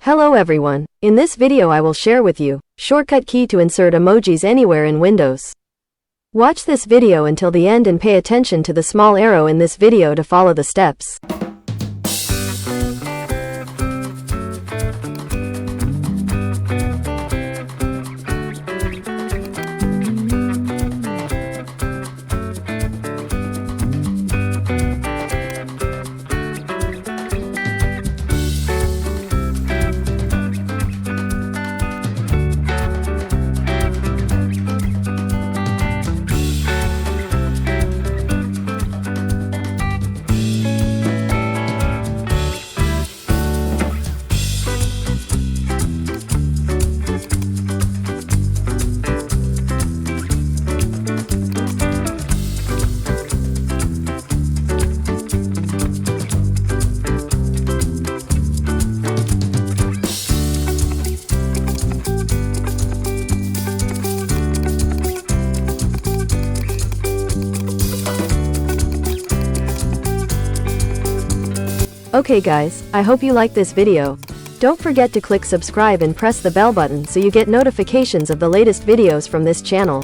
Hello everyone. In this video I will share with you shortcut key to insert emojis anywhere in Windows. Watch this video until the end and pay attention to the small arrow in this video to follow the steps. Okay guys, I hope you like this video. Don't forget to click subscribe and press the bell button so you get notifications of the latest videos from this channel.